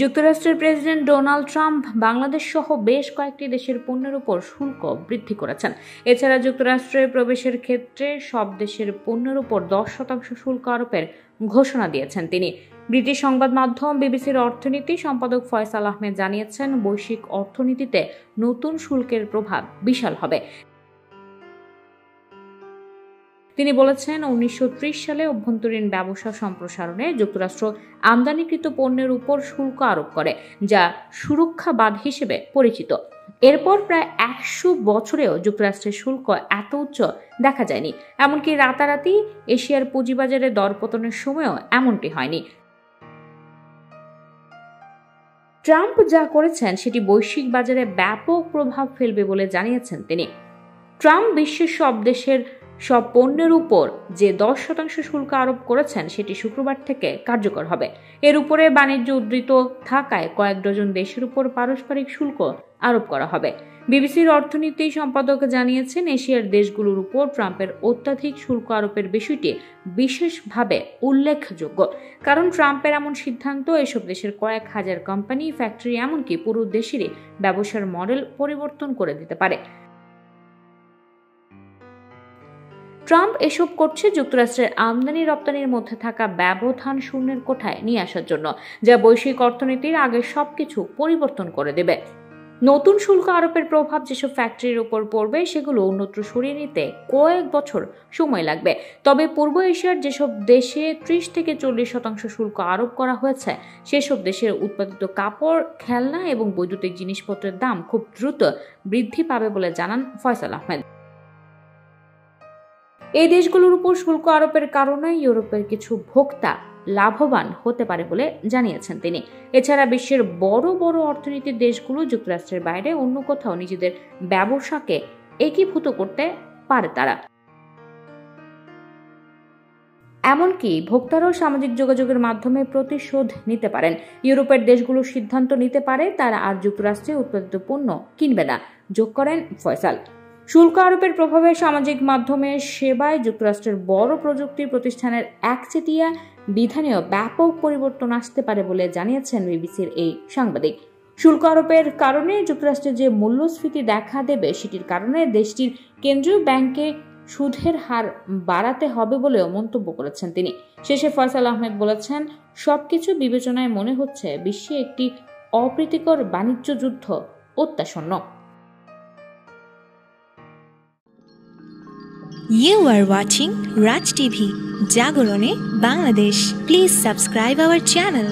যুক্তরাষ্ট্রের president Donald Trump Bangladesh সহ বেশ কয়েকটি দেশের পণ্যের উপর শুল্ক বৃদ্ধি করেছেন। এছাড়া যুক্তরাষ্ট্রে প্রবেশের ক্ষেত্রে সব দেশের পণ্যের উপর 10% শুল্ক আরোপের ঘোষণা দিয়েছেন তিনি। ব্রিটিশ সংবাদ মাধ্যম বিবিসির অর্থনীতি সম্পাদক ফয়সাল আহমেদ জানিয়েছেন, বৈশ্বিক অর্থনীতিতে নতুন শুল্কের প্রভাব বিশাল হবে। তিনি বলেছেন, 1930 সালে অভ্যন্তরীণ ব্যবসা সম্প্রসারণে যুক্তরাষ্ট্র আমদানিকৃত পণ্যের উপর শুল্ক আরোপ করে, যা সুরক্ষাবাদ হিসেবে পরিচিত। এরপর প্রায় 100 বছরেও যুক্তরাষ্ট্রের শুল্ক এত উচ্চ দেখা যায়নি। এমনকি রাতারাতি এশিয়ার পুঁজিবাজারে দরপতনের সময়ও এমনটি হয়নি। ট্রাম্প যা করেছেন সেটি বৈশ্বিক বাজারে ব্যাপক প্রভাব ফেলবে বলে জানিয়েছেন তিনি। ট্রাম্প বিশ্বের সব দেশের সব পণ্যের উপর যে 10% শুল্ক আরোপ করেছেন সেটি শুক্রবার থেকে কার্যকর হবে। এর উপরে বাণিজ্য উদ্ধৃত থাকায় কয়েক ডজন দেশের উপর পারস্পরিক শুল্ক আরোপ করা হবে। বিবিসির অর্থনীতি সম্পাদক জানিয়েছেন, এশিয়ার দেশগুলোর উপর ট্রাম্পের অত্যাধিক শুল্ক আরোপের বিষয়টি বিশেষভাবে উল্লেখযোগ্য, কারণ ট্রাম্পের এমন সিদ্ধান্ত এসব দেশের কয়েক হাজার কোম্পানি, ফ্যাক্টরি, এমনকি পুরো দেশেরই ব্যবসার মডেল পরিবর্তন করে দিতে পারে। ট্রাম্প এসব করছে যুক্তরাষ্ট্রের আমদানি রপ্তানির মধ্যে থাকা ব্যবধান শূন্যের কোঠায় নিয়ে আসার জন্য, যা বৈশ্বিক অর্থনীতির আগের সবকিছু পরিবর্তন করে দেবে। নতুন শুল্ক আরোপের প্রভাব যেসব ফ্যাক্টরির উপর পড়বে সেগুলো অন্যত্র সরিয়ে নিতে কয়েক বছর সময় লাগবে। তবে পূর্ব এশিয়ার যেসব দেশে 30 থেকে 40% শুল্ক আরোপ করা হয়েছে সেসব দেশের উৎপাদিত কাপড়, খেলনা এবং বৈদ্যুতিক জিনিসপত্রের দাম খুব দ্রুত বৃদ্ধি পাবে বলে জানান ফয়সাল আহমেদ। এই দেশগুলোর উপর শুল্ক আরোপের কারণে ইউরোপের কিছু ভোক্তা লাভবান হতে পারে বলে জানিয়েছেন তিনি। এছাড়া বিশ্বের বড় বড় অর্থনীতির দেশগুলো যুক্তরাষ্ট্রের বাইরে অন্য কোথাও নিজেদের ব্যবসাকে একীভূত করতে পারে তারা। এমনকি ভোক্তারাও সামাজিক যোগাযোগের মাধ্যমে প্রতিশোধ নিতে পারেন। ইউরোপের দেশগুলো সিদ্ধান্ত নিতে পারে তারা আর যুক্তরাষ্ট্রে উৎপাদিত পণ্য কিনবে না, যোগ করেন ফয়সাল। শুল্ক আরোপের প্রভাবে সামাজিক মাধ্যমের সেবায় যুক্তরাষ্ট্রের বড় প্রযুক্তি প্রতিষ্ঠানের একচেটিয়া বিধানেও ব্যাপক পরিবর্তন আসতে পারে বলে জানিয়েছেন বিবিসির এই সাংবাদিক। শুল্ক আরোপের কারণে যুক্তরাষ্ট্রে যে মূল্যস্ফীতি দেখা দেবে সেটির কারণে দেশটির কেন্দ্রীয় ব্যাংকে সুদের হার বাড়াতে হবে বলেও মন্তব্য করেছেন তিনি। শেষে ফয়সাল আহমেদ বলেছেন, সবকিছু বিবেচনায় মনে হচ্ছে বিশ্বে একটি অপ্রীতিকর বাণিজ্য যুদ্ধ অত্যাসন্ন। You are watching Raj TV, Jagorone, Bangladesh. Please subscribe our channel.